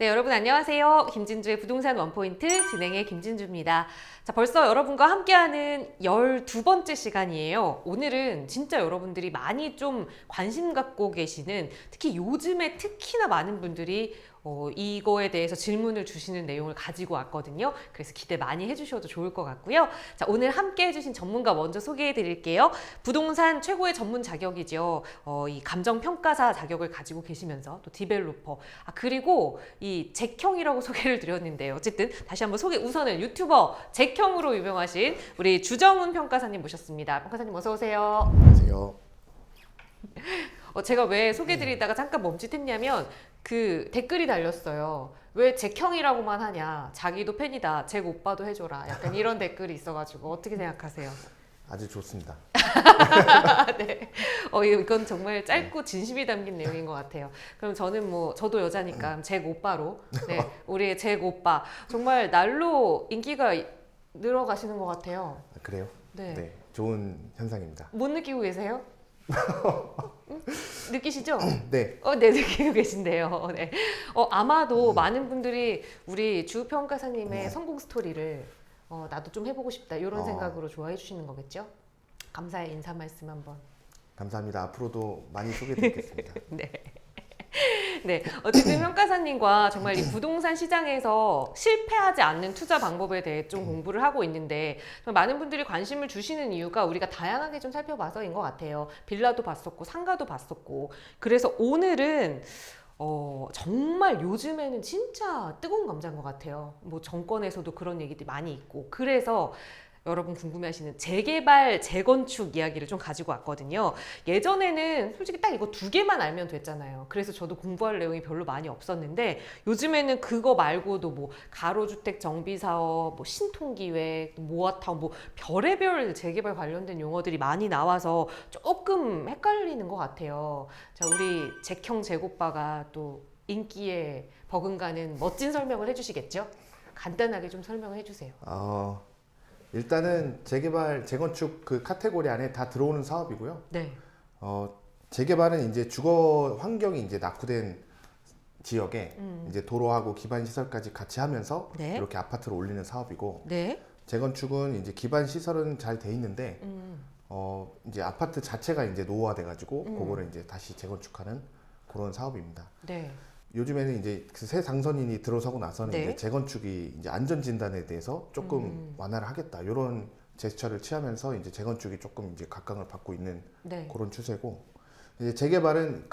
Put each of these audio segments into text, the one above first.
네, 여러분 안녕하세요. 김진주의 부동산 원포인트 진행의 김진주입니다. 자, 벌써 여러분과 함께하는 12번째 시간이에요. 오늘은 진짜 여러분들이 많이 좀 관심 갖고 계시는, 특히 요즘에 특히나 많은 분들이 이거에 대해서 질문을 주시는 내용을 가지고 왔거든요. 그래서 기대 많이 해주셔도 좋을 것 같고요. 자, 오늘 함께 해주신 전문가 먼저 소개해 드릴게요. 부동산 최고의 전문 자격이죠. 이 감정평가사 자격을 가지고 계시면서 또 디벨로퍼, 그리고 이 잭형이라고 소개를 드렸는데요. 어쨌든 다시 한번 우선은 유튜버 잭형으로 유명하신 우리 주정훈 평가사님 모셨습니다. 평가사님 어서 오세요. 안녕하세요. 제가 왜 소개드리다가 잠깐 멈칫했냐면 그 댓글이 달렸어요. 왜 잭형이라고만 하냐. 자기도 팬이다. 잭 오빠도 해줘라. 약간 이런 댓글이 있어가지고 어떻게 생각하세요? 아주 좋습니다. 네. 이건 정말 짧고 진심이 담긴 내용인 것 같아요. 그럼 저는 저도 여자니까 잭 오빠로. 네. 우리의 잭 오빠. 정말 날로 인기가 늘어가시는 것 같아요. 그래요? 네. 좋은 현상입니다. 못 느끼고 계세요? 응? 느끼시죠? 네. 네, 느끼고 계신데요. 네. 아마도 많은 분들이 우리 주 평가사님의 성공 스토리를 나도 좀 해보고 싶다 이런 생각으로 좋아해 주시는 거겠죠? 감사의 인사 말씀 한번. 감사합니다. 앞으로도 많이 소개드리겠습니다. 네. 네, 어쨌든 평가사님과 정말 이 부동산 시장에서 실패하지 않는 투자 방법에 대해 좀 공부를 하고 있는데, 많은 분들이 관심을 주시는 이유가 우리가 다양하게 좀 살펴봐서인 것 같아요. 빌라도 봤었고 상가도 봤었고. 그래서 오늘은 정말 요즘에는 진짜 뜨거운 감자인 것 같아요. 정권에서도 그런 얘기들이 많이 있고. 그래서 여러분 궁금해하시는 재개발, 재건축 이야기를 좀 가지고 왔거든요. 예전에는 솔직히 딱 이거 두 개만 알면 됐잖아요. 그래서 저도 공부할 내용이 별로 많이 없었는데, 요즘에는 그거 말고도 가로주택 정비사업, 신통기획, 모아타운, 별의별 재개발 관련된 용어들이 많이 나와서 조금 헷갈리는 것 같아요. 자, 우리 잭형 잭오빠가 또 인기에 버금가는 멋진 설명을 해주시겠죠? 간단하게 좀 설명을 해주세요. 일단은 재개발, 재건축 그 카테고리 안에 다 들어오는 사업이고요. 네. 재개발은 이제 주거 환경이 이제 낙후된 지역에 이제 도로하고 기반 시설까지 같이 하면서 네. 이렇게 아파트를 올리는 사업이고, 네. 재건축은 이제 기반 시설은 잘 돼 있는데 이제 아파트 자체가 이제 노후화돼가지고 그거를 이제 다시 재건축하는 그런 사업입니다. 네. 요즘에는 이제 그 새 당선인이 들어서고 나서는 네. 이제 재건축이 이제 안전 진단에 대해서 조금 완화를 하겠다 이런 제스처를 취하면서 이제 재건축이 조금 이제 각광을 받고 있는 네. 그런 추세고, 이제 재개발은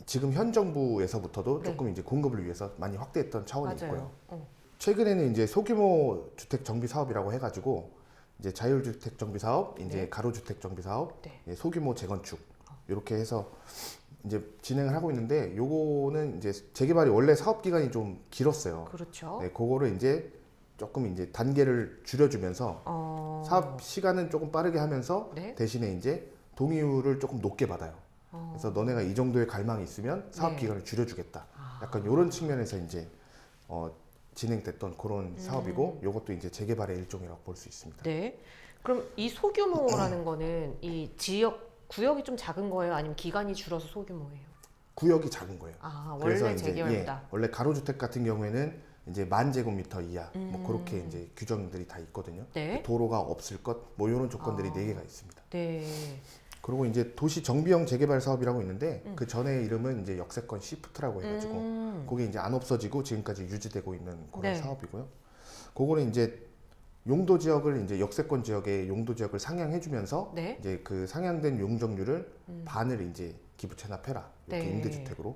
지금 현 정부에서부터도 네. 조금 이제 공급을 위해서 많이 확대했던 차원이 맞아요. 있고요. 최근에는 이제 소규모 주택 정비 사업이라고 해가지고 이제 자율주택 정비 사업, 이제 네. 가로주택 정비 사업, 네. 소규모 재건축 이렇게 해서 이제 진행을 하고 있는데, 요거는 이제 재개발이 원래 사업 기간이 좀 길었어요. 그렇죠. 네, 그거를 이제 조금 이제 단계를 줄여주면서 사업 시간은 조금 빠르게 하면서 네. 대신에 이제 동의율을 조금 높게 받아요. 그래서 너네가 이 정도의 갈망이 있으면 사업 네. 기간을 줄여주겠다. 약간 이런 측면에서 이제 진행됐던 그런 사업이고, 요것도 이제 재개발의 일종이라고 볼 수 있습니다. 네. 그럼 이 소규모라는 거는 이 구역이 좀 작은 거예요? 아니면 기간이 줄어서 소규모예요? 구역이 작은 거예요. 원래 재개발보다. 원래 가로주택 같은 경우에는 이제 10,000제곱미터 이하 그렇게 이제 규정들이 다 있거든요. 네. 도로가 없을 것 이런 조건들이 4개가 있습니다. 네. 그리고 이제 도시 정비형 재개발 사업이라고 있는데, 그 전에 이름은 이제 역세권 시프트라고 해가지고 그게 이제 안 없어지고 지금까지 유지되고 있는 그런 네. 사업이고요. 그거는 이제 용도 지역을 이제 역세권 지역의 용도 지역을 상향해주면서 네. 이제 그 상향된 용적률을 반을 이제 기부 체납해라, 이렇게 네. 임대주택으로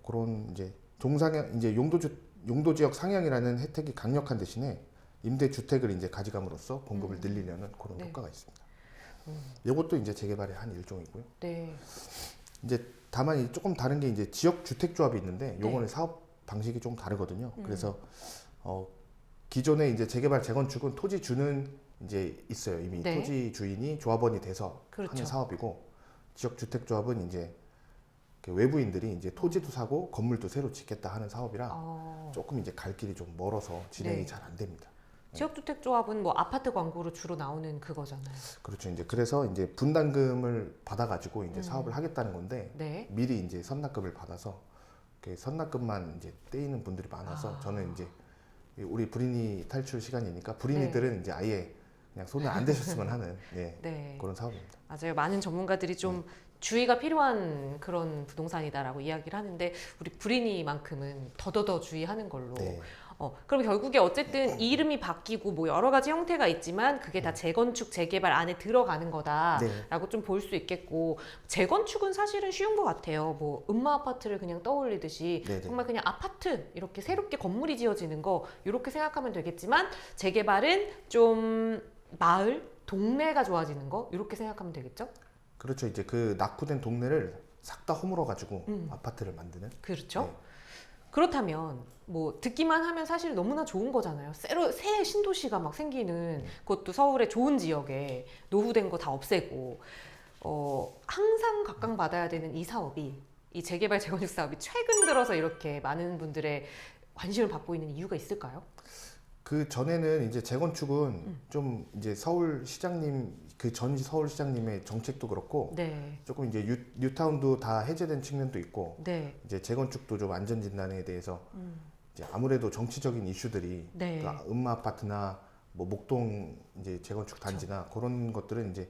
그런 이제 동상향 이제 용도 지역 상향이라는 혜택이 강력한 대신에 임대주택을 이제 가져감으로써 공급을 늘리려는 그런 네. 효과가 있습니다. 이것도 이제 재개발의 한 일종이고요. 네. 이제 다만 조금 다른 게 이제 지역 주택 조합이 있는데, 요거는 네. 사업 방식이 좀 다르거든요. 그래서 기존에 이제 재개발 재건축은 토지주는 이제 있어요. 이미 네. 토지 주인이 조합원이 돼서 그렇죠. 하는 사업이고, 지역 주택 조합은 이제 외부인들이 이제 토지도 사고 건물도 새로 짓겠다 하는 사업이라 조금 이제 갈 길이 좀 멀어서 진행이 네. 잘 안 됩니다. 지역주택조합은 아파트 광고로 주로 나오는 그거잖아요. 그렇죠. 이제 그래서 이제 분담금을 받아가지고 이제 사업을 하겠다는 건데, 네. 미리 이제 선납금을 받아서 선납금만 이제 떼이는 분들이 많아서 저는 이제 우리 불인이 탈출 시간이니까 불인이들은 이제 아예 그냥 손을 안 대셨으면 하는 네. 그런 사업입니다. 맞아요. 많은 전문가들이 좀 주의가 필요한 그런 부동산이다라고 이야기를 하는데 우리 불인이만큼은 더더더 주의하는 걸로. 네. 그럼 결국에 어쨌든 이름이 바뀌고 뭐 여러 가지 형태가 있지만 그게 다 재건축, 재개발 안에 들어가는 거다라고 좀 볼 수 있겠고 재건축은 사실은 쉬운 것 같아요. 뭐 음마 아파트를 그냥 떠올리듯이 네네. 정말 그냥 아파트 이렇게 새롭게 건물이 지어지는 거 이렇게 생각하면 되겠지만 재개발은 좀 마을, 동네가 좋아지는 거 이렇게 생각하면 되겠죠? 그렇죠. 이제 그 낙후된 동네를 싹 다 허물어 가지고 아파트를 만드는. 그렇죠. 네. 그렇다면 뭐 듣기만 하면 사실 너무나 좋은 거잖아요. 새 신도시가 막 생기는 그것도 서울의 좋은 지역에 노후된 거 다 없애고 항상 각광받아야 되는 이 사업이 이 재개발 재건축 사업이 최근 들어서 이렇게 많은 분들의 관심을 받고 있는 이유가 있을까요? 그 전에는 이제 재건축은 좀 이제 서울시장님 그 전 서울시장님의 정책도 그렇고 네. 조금 이제 뉴타운도 다 해제된 측면도 있고 네. 이제 재건축도 좀 안전 진단에 대해서 이제 아무래도 정치적인 이슈들이 네. 그 음마 아파트나 뭐 목동 이제 재건축 단지나 그런 것들은 이제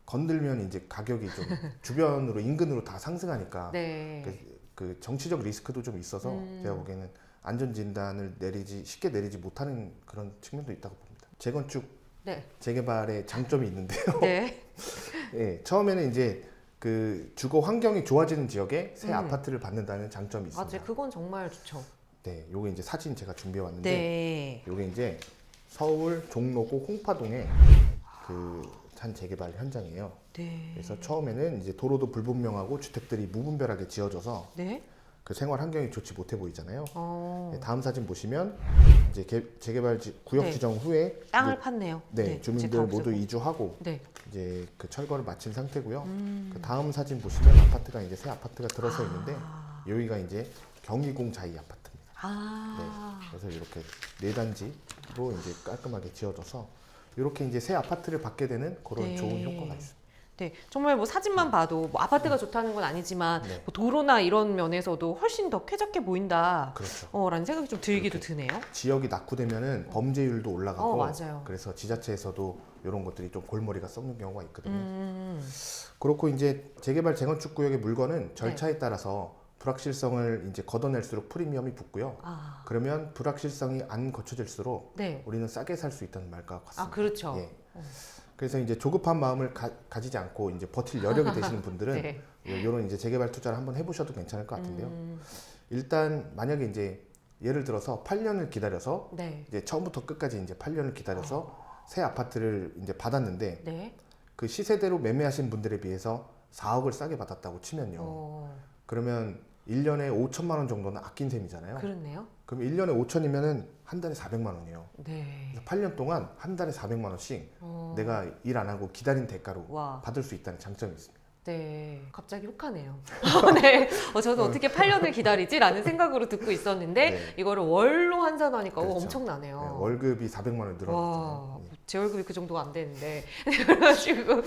건들면 이제 가격이 좀 주변으로 인근으로 다 상승하니까 네. 그 정치적 리스크도 좀 있어서 제가 보기에는 안전 진단을 쉽게 내리지 못하는 그런 측면도 있다고 봅니다. 재건축 네. 재개발의 장점이 있는데요. 네. 예, 처음에는 이제 그 주거 환경이 좋아지는 지역에 새 아파트를 받는다는 장점이 있습니다. 맞아요. 그건 정말 좋죠. 네, 요게 이제 사진 제가 준비해 왔는데 네. 요게 이제 서울 종로구 홍파동의 그 한 재개발 현장이에요. 네. 그래서 처음에는 이제 도로도 불분명하고 주택들이 무분별하게 지어져서 네. 그 생활 환경이 좋지 못해 보이잖아요. 네, 네, 다음 사진 보시면 이제 재개발 구역 네. 지정 후에 땅을 이제, 팠네요. 네, 주민들 모두 이주하고 네. 이제 그 철거를 마친 상태고요. 그 다음 사진 보시면 아파트가 이제 새 아파트가 들어서 있는데 여기가 이제 경희궁 자이 아파트입니다. 네, 그래서 이렇게 네 단지로 이제 깔끔하게 지어져서 이렇게 이제 새 아파트를 받게 되는 그런 네. 좋은 효과가 있습니다. 네, 정말 뭐 사진만 봐도 뭐 아파트가 좋다는 건 아니지만 네. 뭐 도로나 이런 면에서도 훨씬 더 쾌적해 보인다. 그렇죠. 라는 생각이 좀 들기도 드네요. 지역이 낙후되면은 범죄율도 올라가고 맞아요. 그래서 지자체에서도 이런 것들이 좀 골머리가 썩는 경우가 있거든요. 그렇고 이제 재개발 재건축 구역의 물건은 절차에 따라서 불확실성을 이제 걷어낼수록 프리미엄이 붙고요. 그러면 불확실성이 안 거쳐질수록 네. 우리는 싸게 살 수 있다는 말과 같습니다. 그렇죠. 예. 그래서 이제 조급한 마음을 가지지 않고 이제 버틸 여력이 되시는 분들은 네. 이런 이제 재개발 투자를 한번 해보셔도 괜찮을 것 같은데요. 일단 만약에 이제 예를 들어서 8년을 기다려서 네. 이제 처음부터 끝까지 이제 8년을 기다려서 새 아파트를 이제 받았는데 네. 그 시세대로 매매하신 분들에 비해서 4억을 싸게 받았다고 치면요. 그러면 1년에 5천만 원 정도는 아낀 셈이잖아요. 그렇네요. 그럼 1년에 5천이면은 한 달에 400만 원이에요. 네. 그래서 8년 동안 한 달에 400만 원씩 내가 일 안 하고 기다린 대가로 와. 받을 수 있다는 장점이 있습니다. 네, 갑자기 혹하네요. 네, 저는 어떻게 8년을 기다리지라는 생각으로 듣고 있었는데 네. 이거를 월로 환산하니까 그렇죠. 엄청나네요. 네, 월급이 400만 원 와, 늘어났잖아요. 제 월급이 그 정도가 안 되는데 그래가지고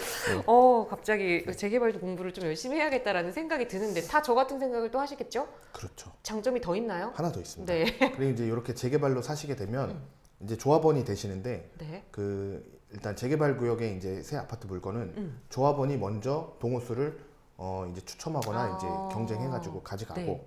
갑자기 재개발도 공부를 좀 열심히 해야겠다라는 생각이 드는데 다 저 같은 생각을 또 하시겠죠? 그렇죠. 장점이 더 있나요? 하나 더 있습니다. 네. 그리고 이제 이렇게 재개발로 사시게 되면 이제 조합원이 되시는데 네. 그 일단 재개발 구역에 이제 새 아파트 물건은 조합원이 먼저 동호수를 이제 추첨하거나 이제 경쟁해가지고 가져가고 네.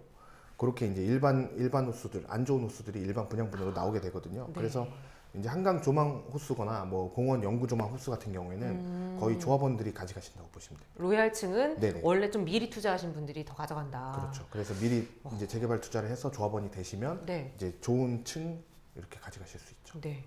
그렇게 이제 일반 호수들 안 좋은 호수들이 일반 분양분으로 나오게 되거든요. 네. 그래서 이제 한강 조망 호수거나 뭐 공원 연구 조망 호수 같은 경우에는 거의 조합원들이 가져가신다고 보시면 돼요. 로얄층은 네네. 원래 좀 미리 투자하신 분들이 더 가져간다. 그렇죠. 그래서 미리 이제 재개발 투자를 해서 조합원이 되시면 네. 이제 좋은 층 이렇게 가져가실 수 있죠. 네.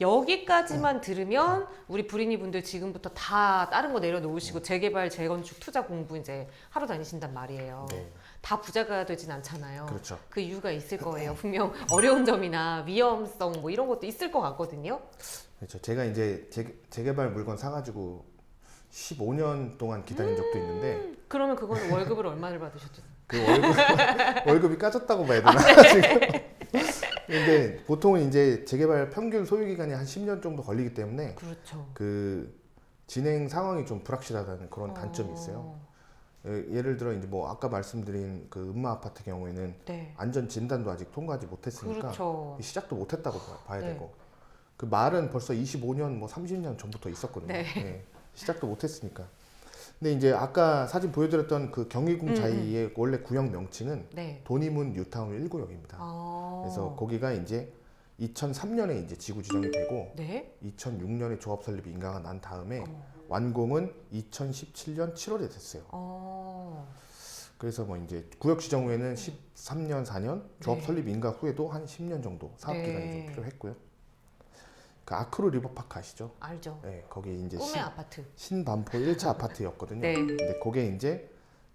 여기까지만 들으면 우리 불인이 분들 지금부터 다 다른 거 내려놓으시고 재개발, 재건축, 투자 공부 이제 하러 다니신단 말이에요. 네. 다 부자가 되진 않잖아요. 그렇죠. 그 이유가 있을 거예요. 분명 어려운 점이나 위험성 뭐 이런 것도 있을 것 같거든요. 그렇죠. 제가 이제 재개발 물건 사가지고 15년 동안 기다린 적도 있는데 그러면 그거는 월급을 얼마를 받으셨죠? 그 월급이 까졌다고 봐야 되나 지금? 근데 보통은 이제 재개발 평균 소유 기간이 한 10년 정도 걸리기 때문에 그렇죠. 그 진행 상황이 좀 불확실하다는 그런 단점이 있어요. 예를 들어 이제 뭐 아까 말씀드린 그 음마 아파트 경우에는 네. 안전 진단도 아직 통과하지 못했으니까 그렇죠. 시작도 못했다고 봐야 네. 되고 그 말은 벌써 25년 뭐 30년 전부터 있었거든요. 네. 시작도 못했으니까. 근데 이제 아까 사진 보여드렸던 그 경희궁 자이의 원래 구역 명칭은 네. 도니문 뉴타운 1구역입니다. 그래서 거기가 이제 2003년에 이제 지구 지정이 되고 네. 2006년에 조합 설립 인가가 난 다음에 완공은 2017년 7월에 됐어요. 그래서 뭐 이제 구역 지정 후에는 13년, 4년, 조합 네. 설립 인가 후에도 한 10년 정도 사업 기간이 좀 필요했고요. 그 아크로 리버파크 아시죠? 알죠. 네, 거기 이제 꿈의 아파트. 신반포 1차 아파트였거든요. 네. 근데 그게 이제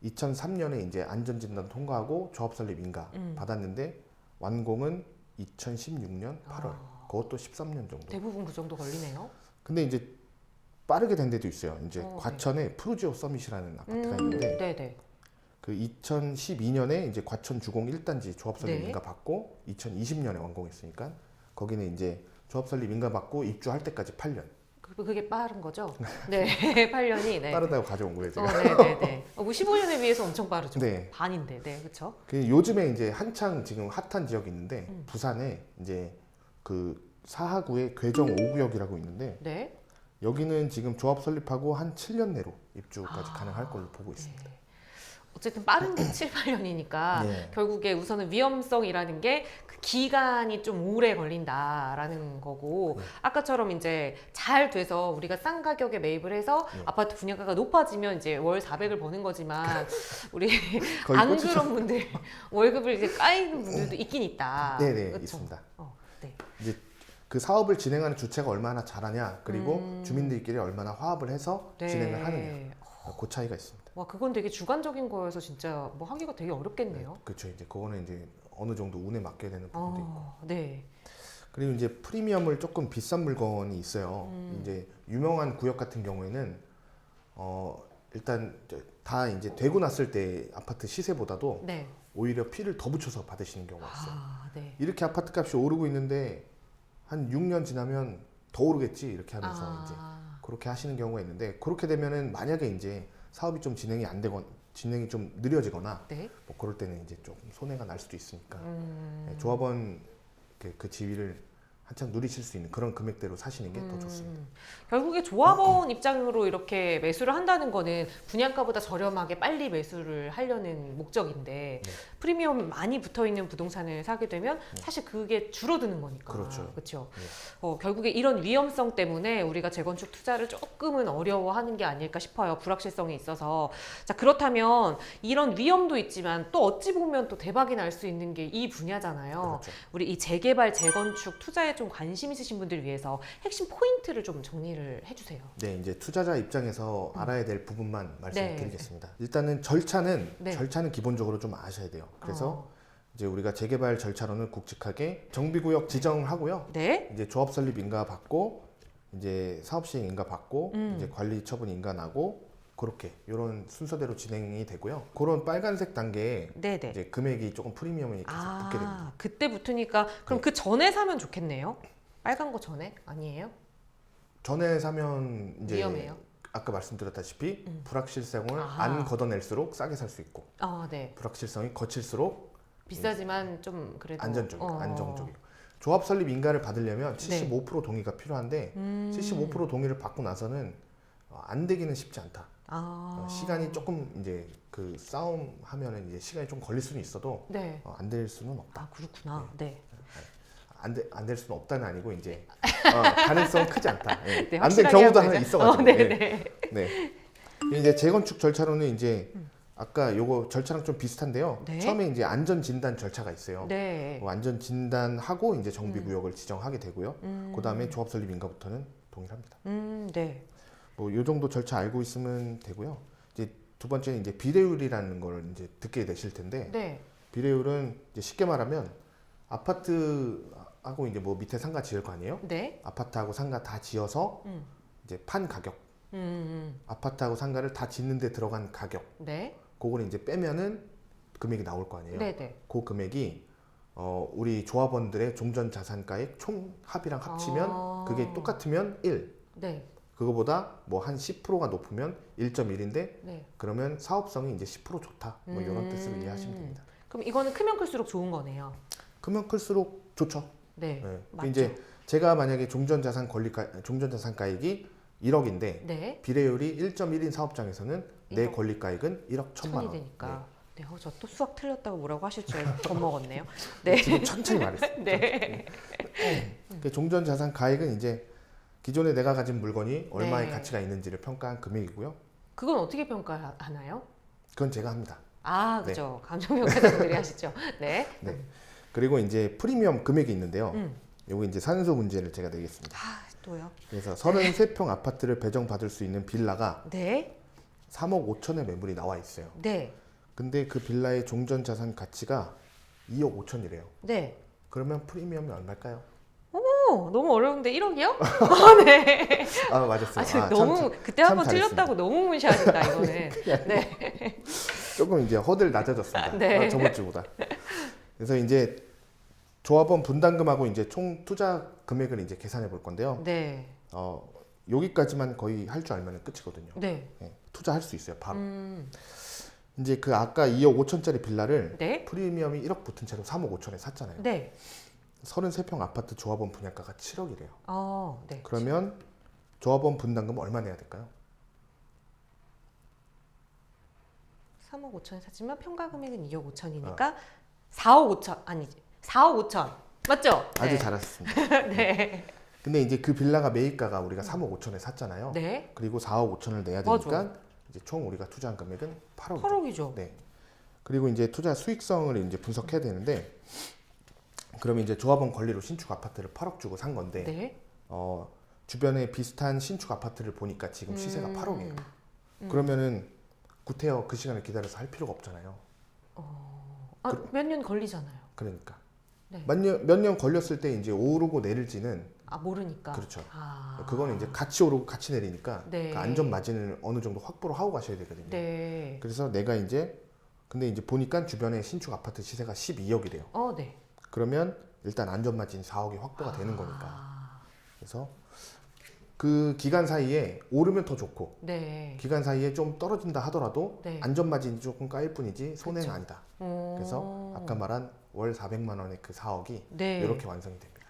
2003년에 이제 안전진단 통과하고 조합 설립 인가 받았는데 완공은 2016년 8월. 그것도 13년 정도. 대부분 그 정도 걸리네요. 근데 이제 빠르게 된 데도 있어요. 이제 네. 과천에 프루지오 서밋이라는 아파트가 있는데 네네. 그 2012년에 이제 과천 주공 1단지 조합 설립 네. 인가 받고 2020년에 완공했으니까 거기는 이제 조합 설립 인가 받고 입주할 때까지 8년. 그게 빠른 거죠? 네. 8년이. 네. 빠르다고 가져온 거예요, 제가. 네네네. 뭐 15년에 비해서 엄청 빠르죠. 네. 반인데. 네. 그렇죠? 그 요즘에 이제 한창 지금 핫한 지역이 있는데 부산에 이제 그 사하구의 괴정 5구역이라고 있는데 네. 여기는 지금 조합 설립하고 한 7년 내로 입주까지 가능할 걸로 보고 있습니다. 네. 어쨌든 빠른 게 7, 8년이니까 네. 결국에 우선은 위험성이라는 게 그 기간이 좀 오래 걸린다라는 거고 네. 아까처럼 이제 잘 돼서 우리가 싼 가격에 매입을 해서 네. 아파트 분양가가 높아지면 이제 월 400을 버는 거지만 우리 거의 안 꽂히죠. 그런 분들 월급을 이제 까이는 분들도 있긴 있다. 네네, 그쵸? 있습니다. 네. 이제 그 사업을 진행하는 주체가 얼마나 잘하냐 그리고 주민들끼리 얼마나 화합을 해서 네. 진행을 하느냐 그 차이가 있습니다. 와 그건 되게 주관적인 거여서 진짜 뭐 하기가 되게 어렵겠네요. 그렇죠. 이제 그거는 이제 어느 정도 운에 맡겨야 되는 부분도 있고. 네. 그리고 이제 프리미엄을 조금 비싼 물건이 있어요. 이제 유명한 구역 같은 경우에는 일단 다 이제 되고 났을 때 아파트 시세보다도 네. 오히려 피를 더 붙여서 받으시는 경우가 있어요. 네. 이렇게 아파트 값이 오르고 있는데 한 6년 지나면 더 오르겠지 이렇게 하면서 이제 그렇게 하시는 경우가 있는데 그렇게 되면은 만약에 이제 사업이 좀 진행이 안 되거나 진행이 좀 느려지거나 네. 뭐 그럴 때는 이제 좀 손해가 날 수도 있으니까 조합원 그 지위를 한참 누리실 수 있는 그런 금액대로 사시는 게 더 좋습니다. 결국에 조합원 입장으로 이렇게 매수를 한다는 거는 분양가보다 저렴하게 빨리 매수를 하려는 목적인데 네. 프리미엄 많이 붙어있는 부동산을 사게 되면 사실 그게 줄어드는 거니까. 그렇죠. 그렇죠. 네. 결국에 이런 위험성 때문에 우리가 재건축 투자를 조금은 어려워하는 게 아닐까 싶어요. 불확실성이 있어서. 자, 그렇다면 이런 위험도 있지만 또 어찌 보면 또 대박이 날 수 있는 게 이 분야잖아요. 그렇죠. 우리 이 재개발, 재건축 투자에 좀 관심 있으신 분들을 위해서 핵심 포인트를 좀 정리를 해주세요. 네, 이제 투자자 입장에서 알아야 될 부분만 네. 말씀드리겠습니다. 일단은 절차는 네. 기본적으로 좀 아셔야 돼요. 그래서 이제 우리가 재개발 절차로는 굵직하게 정비구역 지정하고요. 네. 이제 조합 설립 인가 받고 이제 사업 시행 인가 받고 이제 관리 처분 인가 나고 그렇게 이런 순서대로 진행이 되고요. 그런 빨간색 단계에 네네. 이제 금액이 조금 프리미엄이 계속 붙게 됩니다. 그때 붙으니까 그럼 네. 그 전에 사면 좋겠네요. 빨간 거 전에 아니에요? 전에 사면 이제 위험해요. 아까 말씀드렸다시피 불확실성을 아하. 안 걷어낼수록 싸게 살 수 있고 네. 불확실성이 거칠수록 비싸지만 좀 그래도 안정적이고 조합 설립 인가를 받으려면 75% 동의가 필요한데 75% 동의를 받고 나서는 안 되기는 쉽지 않다. 시간이 조금 이제 그 싸움 하면은 이제 시간이 좀 걸릴 수는 있어도 네. 안 될 수는 없다. 그렇구나. 네. 안 될 수는 없다는 아니고 이제 가능성 크지 않다. 네. 네, 안 될 확실하게 경우도 하고 하나 이제. 있어가지고. 네네. 네. 이제 재건축 절차로는 이제 아까 요거 절차랑 좀 비슷한데요. 네. 처음에 이제 안전 진단 절차가 있어요. 네. 안전 진단하고 이제 정비 구역을 지정하게 되고요. 그다음에 조합 설립 인가부터는 동일합니다. 네. 뭐 요 정도 절차 알고 있으면 되고요. 이제 두 번째는 이제 비례율이라는 걸 이제 듣게 되실 텐데 네. 비례율은 이제 쉽게 말하면 아파트하고 이제 뭐 밑에 상가 지을 거 아니에요? 네. 아파트하고 상가 다 지어서 이제 판 가격, 아파트하고 상가를 다 짓는데 들어간 가격, 네. 그거를 이제 빼면은 금액이 나올 거 아니에요? 네네. 그 금액이 우리 조합원들의 종전 자산가액 총 합이랑 합치면 그게 똑같으면 1. 네. 그거보다 뭐 한 10%가 높으면 1.1인데 네. 그러면 사업성이 이제 10% 좋다. 뭐 이런 뜻으로 이해하시면 됩니다. 그럼 이거는 크면 클수록 좋은 거네요. 크면 클수록 좋죠. 네. 네. 맞죠. 이제 제가 만약에 종전자산가액이 1억인데 네. 비례율이 1.1인 사업장에서는 내 1억. 권리가액은 1억 1천만 원. 되니까. 네. 저 또 수학 틀렸다고 뭐라고 하실 줄 겁먹었네요. 네. 지금 천천히 말했어요. 네. 그 종전자산가액은 이제 기존에 내가 가진 물건이 얼마의 네. 가치가 있는지를 평가한 금액이고요. 그건 어떻게 평가하나요? 그건 제가 합니다. 아, 그죠. 감정평가자분들이 하시죠. 네. 네. 그리고 이제 프리미엄 금액이 있는데요. 음. 요거 이제 산수 문제를 제가 내겠습니다. 아, 또요? 그래서 33평 아파트를 배정받을 수 있는 빌라가 네. 3억 5천의 매물이 나와 있어요. 네. 근데 그 빌라의 종전자산 가치가 2억 5천이래요. 네. 그러면 프리미엄이 얼마일까요? 오, 너무 어려운데 1억이요? 아, 네. 아 맞았어요. 아, 너무 그때 참 한번 잘했습니다. 틀렸다고 너무 무시하신다 이거는. 네. 조금 이제 허들 낮아졌습니다. 네. 저번 주보다. 그래서 이제 조합원 분담금하고 이제 총 투자 금액을 이제 계산해 볼 건데요. 네. 여기까지만 거의 할 줄 알면 끝이거든요. 네. 네, 투자할 수 있어요, 바로. 이제 그 아까 2억 5천짜리 빌라를 네. 프리미엄이 1억 붙은 채로 3억 5천에 샀잖아요. 네. 33평 아파트 조합원 분양가가 7억이래요. 네. 그러면 조합원 분담금 얼마 내야 될까요? 3억 5천에 샀지만 평가 금액은 2억 5천이니까 4억 5천 아니지. 4억 5천. 맞죠? 아주 네. 잘하셨습니다. 네. 근데 이제 그 빌라가 매입가가 우리가 3억 5천에 샀잖아요. 네. 그리고 4억 5천을 내야 되니까 이제 총 우리가 투자한 금액은 8억이죠. 8억이죠. 네. 그리고 이제 투자 수익성을 이제 분석해야 되는데 그러면 이제 조합원 권리로 신축 아파트를 8억 주고 산 건데 네. 주변에 비슷한 신축 아파트를 보니까 지금 시세가 8억이에요. 음. 그러면은 구태여 그 시간을 기다려서 할 필요가 없잖아요. 몇 년 걸리잖아요. 그러니까 네. 몇 년 걸렸을 때 이제 오르고 내릴지는 모르니까. 그렇죠. 아. 그거는 이제 같이 오르고 같이 내리니까 네. 그 안전 마진을 어느 정도 확보를 하고 가셔야 되거든요. 네. 그래서 내가 이제 근데 이제 보니까 주변에 신축 아파트 시세가 12억이래요. 네. 그러면 일단 안전 마진 4억이 확보가 되는 거니까. 아. 그래서 그 기간 사이에 오르면 더 좋고 네. 기간 사이에 좀 떨어진다 하더라도 네. 안전 마진이 조금 까일 뿐이지 손해는 그쵸. 아니다. 오. 그래서 아까 말한 월 400만 원의 그 4억이 네. 이렇게 완성이 됩니다.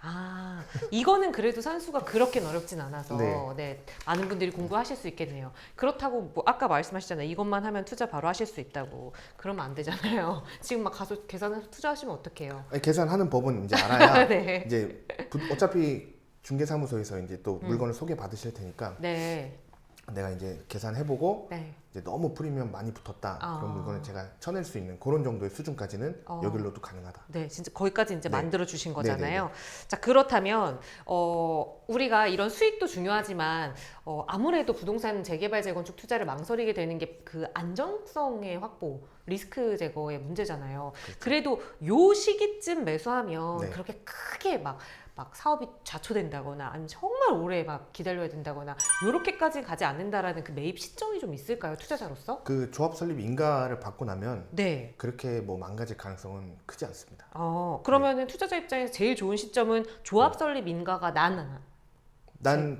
이거는 그래도 산수가 그렇게 어렵진 않아서 네. 네, 많은 분들이 공부하실 수 있겠네요. 그렇다고 뭐 아까 말씀하셨잖아요. 이것만 하면 투자 바로 하실 수 있다고. 그러면 안 되잖아요. 지금 막 가서 계산해서 투자하시면 어떡해요? 아니, 계산하는 법은 이제 알아야 네. 이제 어차피 중개사무소에서 이제 또 물건을 소개 받으실 테니까 네. 내가 이제 계산해보고 네. 이제 너무 프리미엄 많이 붙었다 그런 아. 물건을 제가 쳐낼 수 있는 그런 정도의 수준까지는 여길로도 가능하다. 네, 진짜 거기까지 이제 네. 만들어 주신 거잖아요. 네네네. 자, 그렇다면 우리가 이런 수익도 중요하지만 아무래도 부동산 재개발 재건축 투자를 망설이게 되는 게 그 안정성의 확보, 리스크 제거의 문제잖아요. 그렇죠. 그래도 요 시기쯤 매수하면 네. 그렇게 크게 막 사업이 좌초된다거나 아니면 정말 오래 막 기다려야 된다거나 요렇게까지 가지 않는다라는 그 매입 시점이 좀 있을까요, 투자자로서? 그 조합 설립 인가를 받고 나면 네. 그렇게 뭐 망가질 가능성은 크지 않습니다. 그러면은 투자자 입장에서 제일 좋은 시점은 조합 설립 인가가 난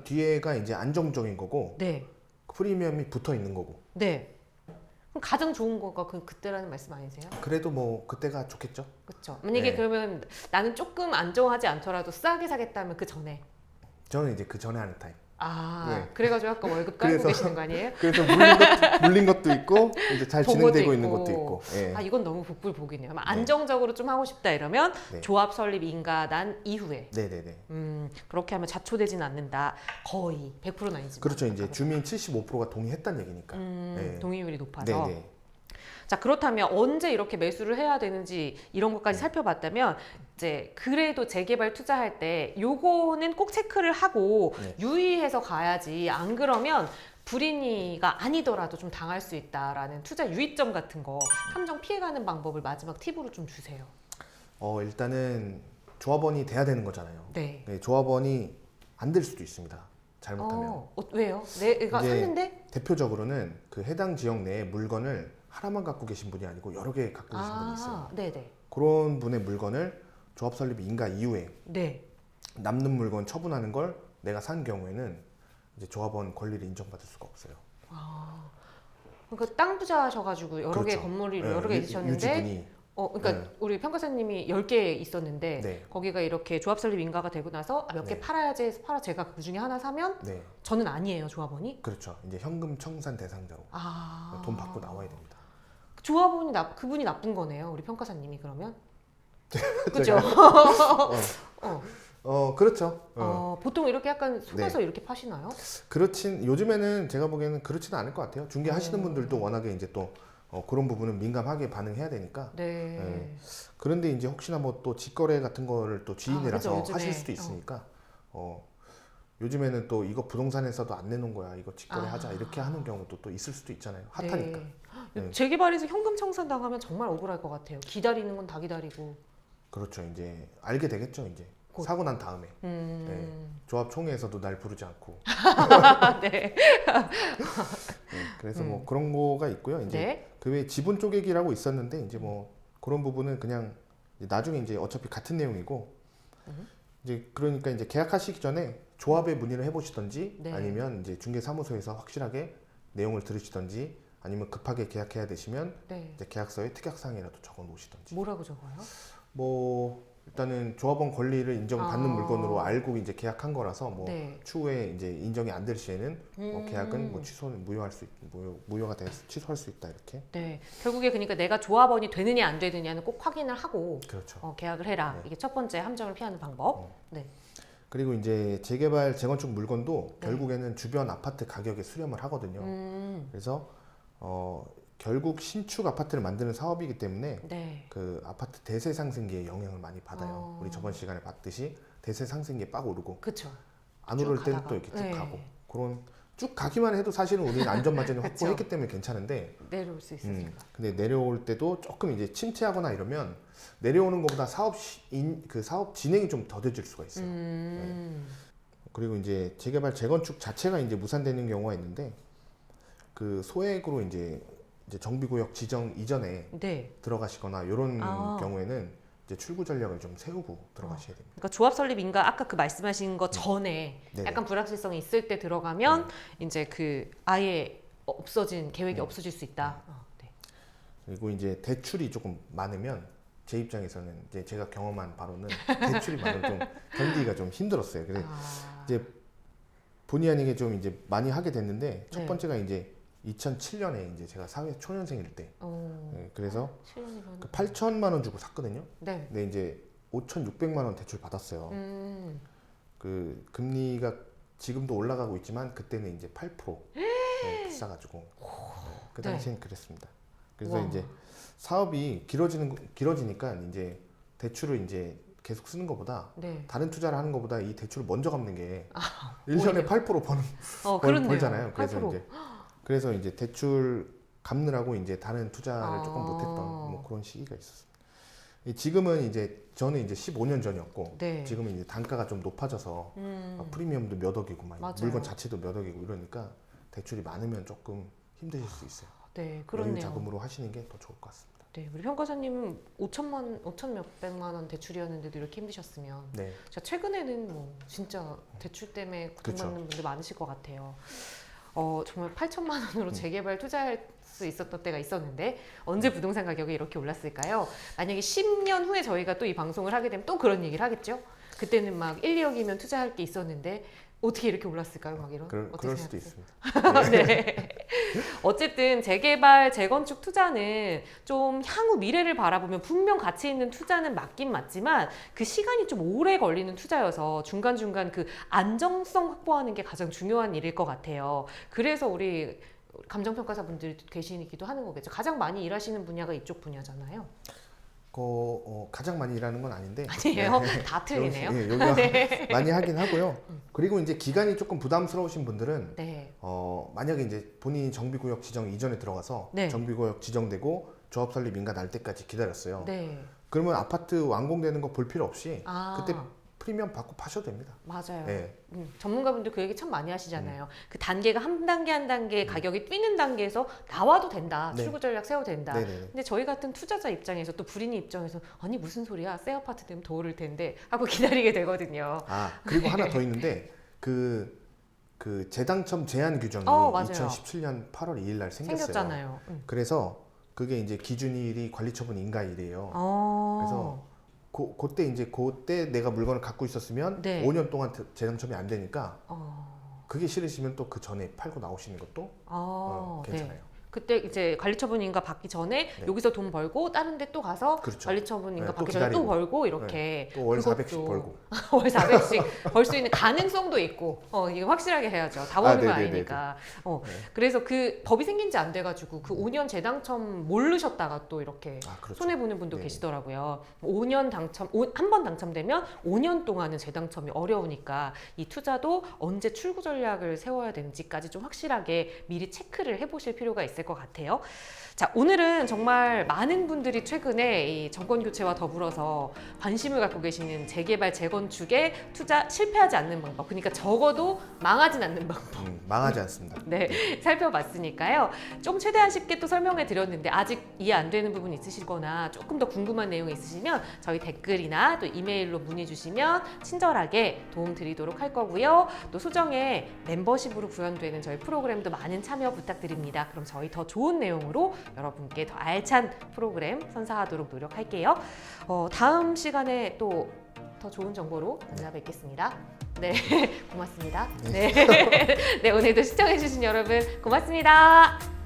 뒤에가 이제 안정적인 거고 네. 프리미엄이 붙어 있는 거고 네. 그럼 가장 좋은 거가 그때라는 말씀 아니세요? 그래도 뭐 그때가 좋겠죠. 그렇죠. 만약에 네. 그러면 나는 조금 안정하지 않더라도 싸게 사겠다면 그 전에. 저는 이제 그 전에 하는 타입. 예. 그래가지고 아까 월급 깔고 그래서- 계시는 거 아니에요? 그래서 물린 것도 있고 이제 잘 보고도 진행되고 있는 있고. 것도 있고. 예. 이건 너무 복불복이네요. 안정적으로 좀 하고 싶다 이러면 네. 조합 설립 인가 난 이후에. 네네네. 그렇게 하면 자초되진 않는다. 거의 100%는 아니지만. 그렇죠. 이제 주민 75%가 동의했다는 얘기니까. 동의율이 높아서. 네네. 자, 그렇다면 언제 이렇게 매수를 해야 되는지 이런 것까지 살펴봤다면 이제 그래도 재개발 투자할 때 요거는 꼭 체크를 하고 네. 유의해서 가야지. 안 그러면 불인이가 아니더라도 좀 당할 수 있다라는 투자 유의점 같은 거 함정 피해가는 방법을 마지막 팁으로 좀 주세요. 일단은 조합원이 돼야 되는 거잖아요. 네. 네, 조합원이 안 될 수도 있습니다. 잘못하면. 왜요? 내가 이제 샀는데? 대표적으로는 그 해당 지역 내에 물건을 하나만 갖고 계신 분이 아니고 여러 개 갖고 계신 분이 있어요. 네네. 그런 분의 물건을 조합 설립 인가 이후에 네. 남는 물건 처분하는 걸 내가 산 경우에는 이제 조합원 권리를 인정받을 수가 없어요. 그러니까 땅 투자하셔가지고 여러 개 그렇죠. 건물이 네, 여러 개 있으셨는데 유지분이 그러니까 네. 우리 평가사님이 10개 있었는데 네. 거기가 이렇게 조합 설립 인가가 되고 나서 몇 개 네. 팔아야지 해서 팔아 제가 그 중에 하나 사면 네, 저는 아니에요, 조합원이? 그렇죠. 이제 현금 청산 대상자로 돈 받고 나와야 됩니다. 조합원이 그분이 나쁜 거네요, 우리 평가사님이 그러면? 그죠? 그렇죠. 보통 이렇게 약간 속여서 이렇게 파시나요? 요즘에는 제가 보기에는 그렇지는 않을 것 같아요. 중개하시는 분들도 워낙에 이제 또 그런 부분은 민감하게 반응해야 되니까. 네. 네. 그런데 이제 혹시나 뭐 또 직거래 같은 거를 또 지인이라서 그렇죠, 요즘에. 하실 수도 있으니까 요즘에는 또 이거 부동산에서도 안 내놓은 거야, 이거 직거래 하자 이렇게 하는 경우도 또 있을 수도 있잖아요. 핫하니까. 네. 재개발에서 현금 청산 당하면 정말 억울할 것 같아요. 기다리는 건 다 기다리고. 그렇죠. 이제 알게 되겠죠. 이제 곧. 사고 난 다음에 조합 총회에서도 날 부르지 않고. 네. 그래서 뭐 그런 거가 있고요. 이제 네. 그 외에 지분 쪼개기라고 있었는데 이제 뭐 그런 부분은 그냥 나중에 이제 어차피 같은 내용이고 이제 그러니까 이제 계약하시기 전에 조합에 문의를 해보시던지 네. 아니면 이제 중개사무소에서 확실하게 내용을 들으시던지 아니면 급하게 계약해야 되시면 네. 이제 계약서에 특약사항이라도 적어 놓으시던지. 뭐라고 적어요? 뭐 일단은 조합원 권리를 인정받는 물건으로 알고 이제 계약한 거라서 뭐 네. 추후에 이제 인정이 안 될 시에는 뭐 계약은 뭐 무효가 돼서 취소할 수 있다 이렇게. 네. 결국에 그러니까 내가 조합원이 되느냐 안 되느냐는 꼭 확인을 하고 그렇죠. 계약을 해라. 네. 이게 첫 번째 함정을 피하는 방법. 네. 그리고 이제 재개발 재건축 물건도 네. 결국에는 주변 아파트 가격에 수렴을 하거든요. 그래서 결국 신축 아파트를 만드는 사업이기 때문에 네. 그 아파트 대세 상승기에 영향을 많이 받아요. 우리 저번 시간에 봤듯이 대세 상승기에 빡 오르고 그렇죠. 안 쭉 오를 때는 가다가. 또 이렇게 쭉 네. 가고 그런 쭉 가기만 해도 사실은 우리는 안전마진을 그쵸. 확보했기 때문에 괜찮은데 내려올 수 있으니까. 근데 내려올 때도 조금 이제 침체하거나 이러면 내려오는 것보다 그 사업 진행이 좀 더뎌질 수가 있어요. 그리고 이제 재개발 재건축 자체가 이제 무산되는 경우가 있는데 그 소액으로 이제 정비구역 지정 이전에 네. 들어가시거나 이런 경우에는 이제 출구 전략을 좀 세우고 들어가셔야 됩니다. 그러니까 조합 설립 인가 아까 그 말씀하신 거 전에 네네. 약간 불확실성이 있을 때 들어가면 이제 그 아예 없어진 계획이 없어질 수 있다. 네. 그리고 이제 대출이 조금 많으면 제 입장에서는 이제 제가 경험한 바로는 대출이 많으면 좀 견디기가 좀 힘들었어요. 그래서 이제 본의 아니게 좀 이제 많이 하게 됐는데 첫 네. 번째가 이제 2007년에 이제 제가 사회 초년생일 때 그래서 7년이면 그 8천만 원 주고 샀거든요. 네. 근데 이제 5,600만 원 대출 받았어요. 그 금리가 지금도 올라가고 있지만 그때는 이제 8% 비싸가지고 그 당시엔 그랬습니다. 그래서 와. 이제 사업이 길어지니까 이제 대출을 이제 계속 쓰는 것보다 네. 다른 투자를 하는 것보다 이 대출을 먼저 갚는 게 오히려. 1년에 8% 그렇네요. 벌잖아요. 그래서 8%. 이제 대출 갚느라고 이제 다른 투자를 조금 못했던 뭐 그런 시기가 있었습니다. 지금은 이제 저는 이제 15년 전이었고 네. 지금은 이제 단가가 좀 높아져서 프리미엄도 몇 억이고 막 맞아요. 물건 자체도 몇 억이고 이러니까 대출이 많으면 조금 힘드실 수 있어요. 네, 여유 그렇네요. 자금으로 하시는 게 더 좋을 것 같습니다. 네, 우리 평가사님은 5천 몇백만 원 대출이었는데도 이렇게 힘드셨으면 네. 자 최근에는 뭐 진짜 대출 때문에 고통받는 분들 많으실 것 같아요. 정말 8천만 원으로 재개발 투자할 수 있었던 때가 있었는데 언제 부동산 가격이 이렇게 올랐을까요? 만약에 10년 후에 저희가 또 이 방송을 하게 되면 또 그런 얘기를 하겠죠? 그때는 막 1, 2억이면 투자할 게 있었는데 어떻게 이렇게 올랐을까요? 막 이런. 그럴 수도 생각하세요? 있습니다. 네. 어쨌든 재개발, 재건축 투자는 좀 향후 미래를 바라보면 분명 가치 있는 투자는 맞긴 맞지만 그 시간이 좀 오래 걸리는 투자여서 중간중간 그 안정성 확보하는 게 가장 중요한 일일 것 같아요. 그래서 우리 감정평가사분들이 계시기도 하는 거겠죠. 가장 많이 일하시는 분야가 이쪽 분야잖아요. 가장 많이 일하는 건 아닌데 아니에요? 다 틀리네요. 여기가 네. 많이 하긴 하고요. 그리고 이제 기간이 조금 부담스러우신 분들은 네. 만약에 이제 본인이 정비구역 지정 이전에 들어가서 네. 정비구역 지정되고 조합 설립 인가 날 때까지 기다렸어요. 네. 그러면 아파트 완공되는 거 볼 필요 없이 아. 그때 프리미엄 받고 파셔도 됩니다. 맞아요. 네. 전문가분들 그 얘기 참 많이 하시잖아요. 그 단계가 한 단계 한 단계 가격이 뛰는 단계에서 나와도 된다. 네. 출구 전략 세워도 된다. 네네네. 근데 저희 같은 투자자 입장에서 또 불인이 입장에서 아니 무슨 소리야. 새 아파트 되면 더 오를 텐데 하고 기다리게 되거든요. 그리고 하나 더 있는데 그 그 재당첨 제한 규정이 맞아요. 2017년 8월 2일 날 생겼어요. 생겼잖아요. 그래서 그게 이제 기준일이 관리처분 인가일이에요. 그래서 그때 이제 그때 내가 물건을 갖고 있었으면 네. 5년 동안 재당첨이 안 되니까 그게 싫으시면 또 그 전에 팔고 나오시는 것도 괜찮아요. 네. 그때 이제 관리처분인가 받기 전에 네. 여기서 돈 벌고 다른 데 또 가서 그렇죠. 관리처분인가 네, 또 받기 전에 또 기다리고. 벌고 이렇게 또 월 그것도 400씩 벌고. 월 400씩 벌 수 있는 가능성도 있고 이게 확실하게 해야죠. 다 버는 건 네네네네. 아니니까. 네. 그래서 그 법이 생긴 지 안 돼가지고 그 5년 재당첨 모르셨다가 또 이렇게 그렇죠. 손해보는 분도 네. 계시더라고요. 5년 당첨, 한 번 당첨되면 5년 동안은 재당첨이 어려우니까 이 투자도 언제 출구 전략을 세워야 되는지까지 좀 확실하게 미리 체크를 해보실 필요가 있을 것 같아요. 자, 오늘은 정말 많은 분들이 최근에 이 정권 교체와 더불어서 관심을 갖고 계시는 재개발, 재건축에 투자 실패하지 않는 방법, 그러니까 적어도 망하진 않는 방법. 망하지 않습니다. 네, 살펴봤으니까요. 좀 최대한 쉽게 또 설명해 드렸는데 아직 이해 안 되는 부분 있으시거나 조금 더 궁금한 내용이 있으시면 저희 댓글이나 또 이메일로 문의 주시면 친절하게 도움 드리도록 할 거고요. 또 소정의 멤버십으로 구현되는 저희 프로그램도 많은 참여 부탁드립니다. 그럼 저희 더 좋은 내용으로 여러분께 더 알찬 프로그램 선사하도록 노력할게요. 다음 시간에 또 더 좋은 정보로 찾아뵙겠습니다. 네, 고맙습니다. 네, 네, 오늘도 시청해주신 여러분 고맙습니다.